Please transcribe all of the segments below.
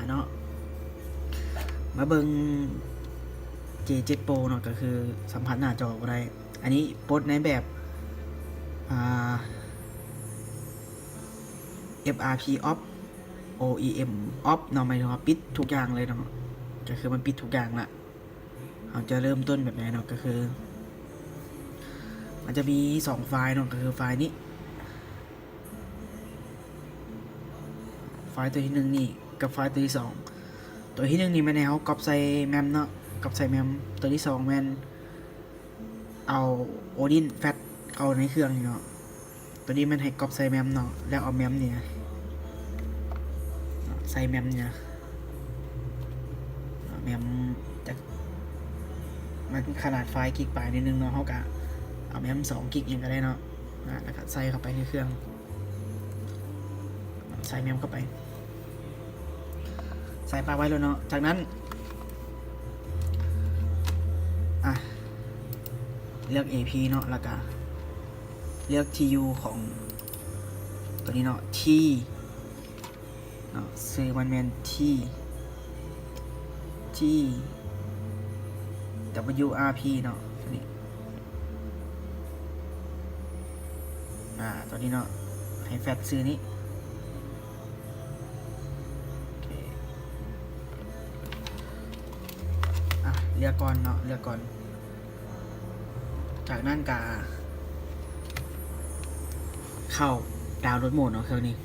เนาะมาเบิง J7 Pro เนาะก็คือสัมผัสหน้าจออะไรอันนี้ปลดในแบบFRP off OEM off เนาะหมายถึงว่าปิดทุกอย่างเลยเนาะก็คือมันปิดทุกอย่างละเราจะเริ่มต้นแบบไหนเนาะก็คือมันจะมี2ไฟล์เนาะก็คือไฟล์นี้ไฟล์ตัวที่1นี่กับไฟล์ตัวที่2ตัวที่1นี่มันให้เขาก๊อปใส่แมมเนาะก๊อปใส่แมมตัวที่2แมนเอาโอดินแฟตเข้าในเครื่องเนาะตัวนี้มันให้ก๊อปใส่แมมเนาะแล้วเอาแมมเนี่ยใส่แมมเนี่ยแมมจากมันขนาดไฟล์กิกไปนิดนึงเนาะเขากะเอาแมม2 กิกยังก็ได้เนาะแล้วก็ใส่เข้าไปในเครื่องใส่แมมเข้าไปใส่ปากไว้แล้วเนาะจากนั้นเลือก AP เนาะแล้วก็เลือก TU ของตัวนี้เนาะ T เนาะซื้อมันเป็น T WRP เนาะตัวนี้ตัวนี้เนาะให้แฟตซื้อนี้เลือกก่อนเนาะเลือกก่อนจากนั้นกาเข้าดาวน์โหลดโหมดเนาะเครื่องนี้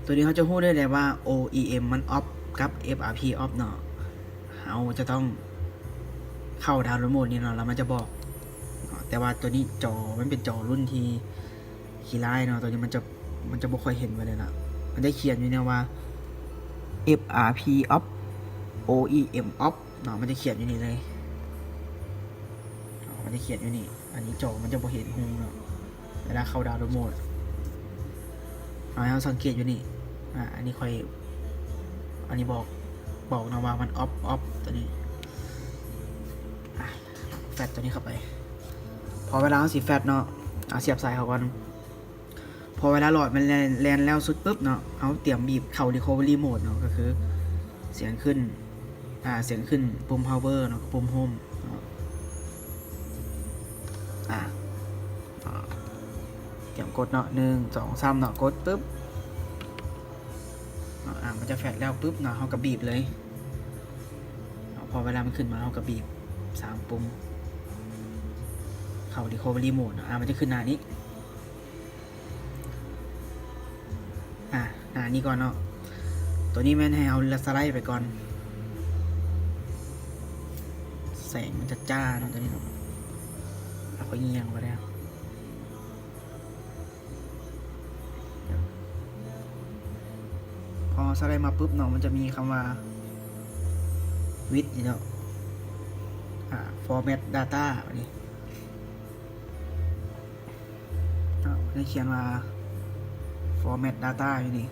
ตัวนี้เขาจะพูดได้เลยว่า OEM มัน off กับ FRP off เนาะเราจะต้องเข้าดาวน์โหลดโหมดนี้เนาะแล้วมันจะบอกแต่ว่าตัวนี้จอมันเป็นจอรุ่นที่ขี้ร้ายเนาะตัวนี้มันจะบ่ค่อยเห็นไว้เลยนะมันได้เขียนอยู่เนี่ยว่า FRP off OEM off เนาะมันจะเขียนอยู่นี่เลยมันจะเขียนอยู่นี่อันนี้จอมันจะบ่เห็นหูเนาะเวลาเข้าดาวน์โหลดโหมดเราสังเกตอยู่นี่อันนี้ค่อยอันนี้บอกนะว่ามันออฟตัวนี้แฟตตัวนี้เข้าไปพอเวลาเราสีแฟตเนาะเสียบสายเขาก่อนพอเวลาหลอดมันแลนแล้วสุดปุ๊บเนาะเอาเตรียมบีบเข้า recovery mode เนาะก็คือเสียงขึ้นปุ่ม power เนาะปุ่ม home เตรียมกดเนาะ1 2 3เนาะกดปุ๊บมันจะแฟตแล้วปุ๊บเนาะเขาก็บีบเลยพอเวลามันขึ้นมาเขาก็บีบ3 ปุ่มเข้า recovery mode มันจะขึ้นหน้านี้หน้านี้ก่อนเนาะตัวนี้แม่นให้เอาสไลด์ไปก่อนแสงมันจะจ้าเนาะตัวนี้เนาะเราก็เงียงไปแล้วพอสไลด์มาปุ๊บเนาะมันจะมีคำว่า with นี่เนาะformat data อันนี้ได้เขียนว่า format data อยู่นี่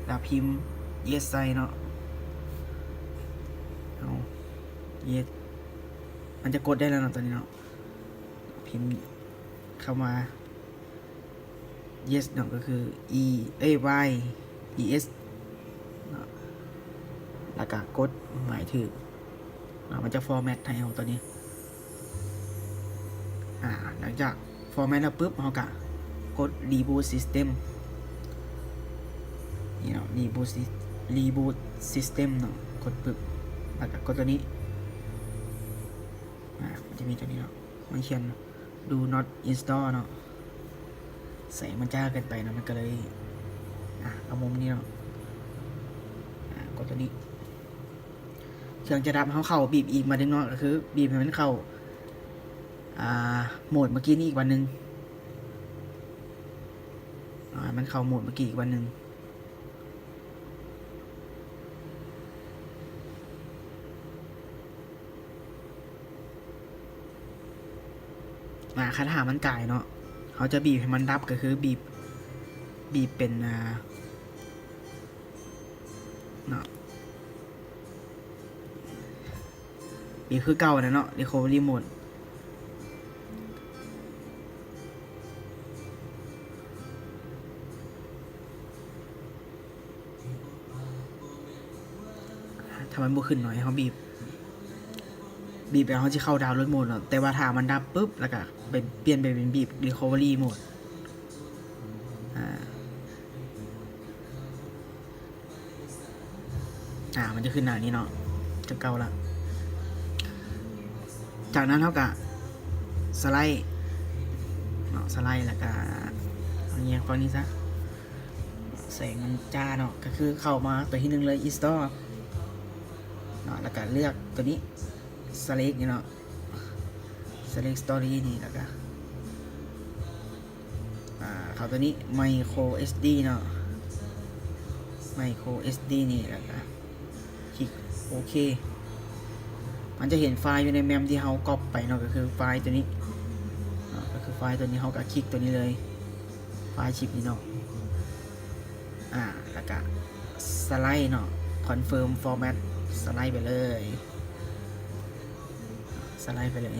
แล้วพิมพ์ yes ใส่เนาะyes มันจะกดได้แล้วเนาะตอนนี้เนาะพิมพ์เข้ามา yes เนาะก็คือ y es แล้วก็กดหมายถึงมันจะ format ให้เราตัวนี้หลังจาก format แล้วปุ๊บเราก็กด reboot system นี่เนาะ reboot system เนาะกดปุ๊บแล้วก็กดตัวนี้มันจะมีตัวนี้เนาะมันเขียน do not install เนาะแสงมันจ้าเกินไปนะมันก็เลยเอามุมนี้เนาะกดตัวนี้เครื่องจะดับเข้าบีบอีกมาดึงเนาะก็คือบีบให้มันเข้าโหมดเมื่อกี้นี่อีกวันหนึ่งมันเข้าโหมดเมื่อกี้อีกวันหนึ่งคาถามันกายเนาะเขาจะบีบให้มันดับก็คือบีบเป็นเนาะบีบคือเก่านะเนาะ recovery mode ถ้ามันบ่ขึ้นหน่อยเขาบีบแล้วเขาจะเข้าดาวน์โหลดโหมดเนาะแต่ว่าถ้ามันดับปุ๊บแล้วก็เป็นเปลี่ยนไปเป็นบีบ recovery โหมดมันจะขึ้นหน้านี้เนาะจะเก่าละจากนั้นเท่ากับสไลด์เนาะสไลด์แล้วก็เอาเงี้ยฟังนี้ซะแสงมันจ้าเนาะก็คือเข้ามาตัวที่หนึ่งเลย install เนาะแล้วก็เลือกตัวนี้ select นี่เนาะ select story นี่แล้วก็เข้าตัวนี้ micro SD เนาะ micro SD นี่แล้วก็คลิกโอเคมันจะเห็นไฟล์อยู่ในแมมที่เขาก๊อปไปเนาะก็คือไฟล์ตัวนี้ก็คือไฟล์ตัวนี้เขาก็คลิกตัวนี้เลยไฟล์ชิปนี้เนาะแล้วก็สไลด์เนาะ confirm format สไลด์ไปเลยสไลด์ไปเลย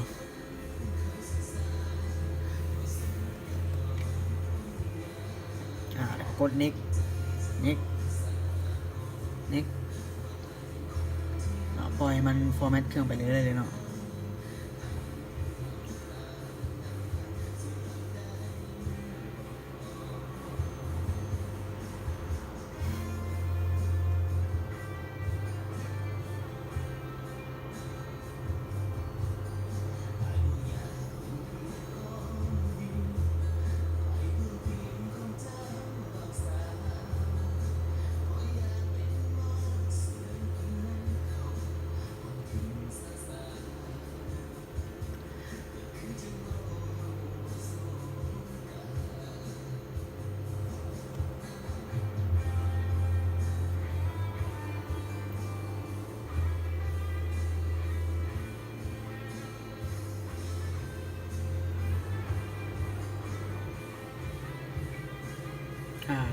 แล้วกด next ปล่อยมันฟอร์แมตเครื่องไปเรื่อยๆเลยเนาะ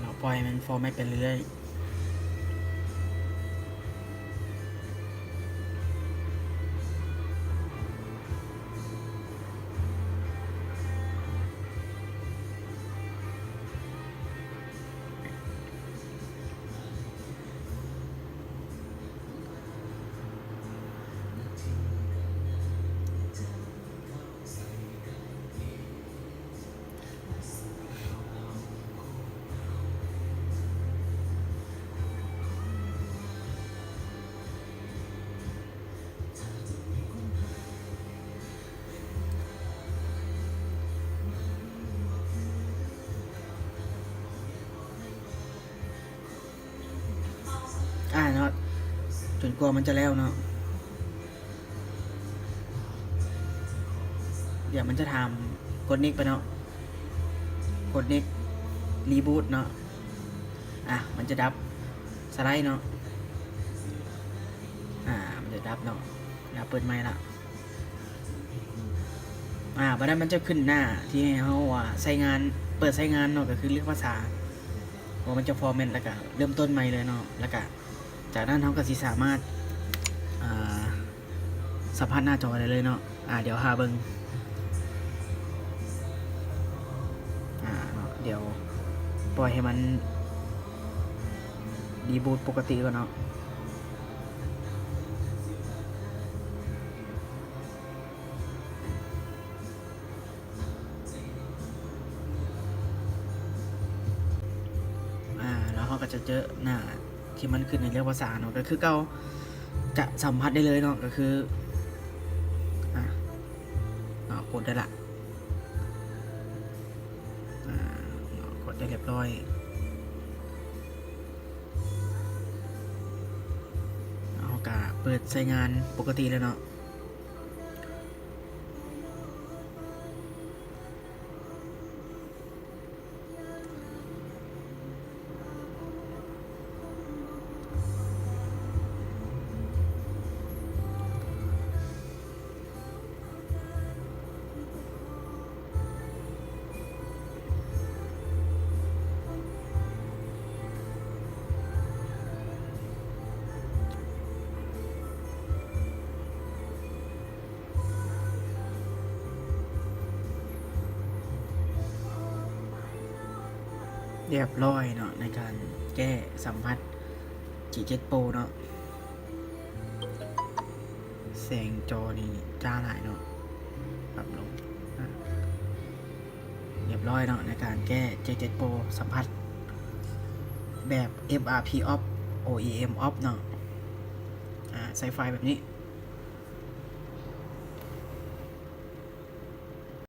เราปล่อยมันฟอร์แมตไปเรื่อยเนาะจนกว่ามันจะแล้วเนาะเดี๋ยวมันจะทำกด next ไปเนาะกด next reboot เนาะมันจะดับสไลด์เนาะมันจะดับเนาะแล้วเปิดไมค์ละบัดนั้นมันจะขึ้นหน้าที่เขาใช้งานเปิดใช้งานเนาะก็คือเลือกภาษาว่ามันจะฟอร์แมตแล้วก็เริ่มต้นใหม่เลยเนาะแล้วก็จากนั้นเขาก็สิสามารถสัมผัสหน้าจอได้เลยเนาะเดี๋ยวหาเบิ่งเดี๋ยวปล่อยให้มันรีบูตปกติก่อนเนาะแล้วเขาก็จะเจอหน้าที่มันขึ้นในเรื่องภาษาเนาะก็คือเขาจะสัมผัสได้เลยเนาะก็คือกดได้ละกดได้เรียบร้อยเอากะเปิดใช้งานปกติเลยเนาะเรียบร้อยเนาะในการแก้สัมผัส G7 Pro เนาะ แสงจอนี่จ้าหลายเนาะปรับลงอ่ะเรียบร้อยเนาะในการแก้ J7 Pro สัมผัสแบบ FRP off OEM off เนาะใส่ไฟล์แบบนี้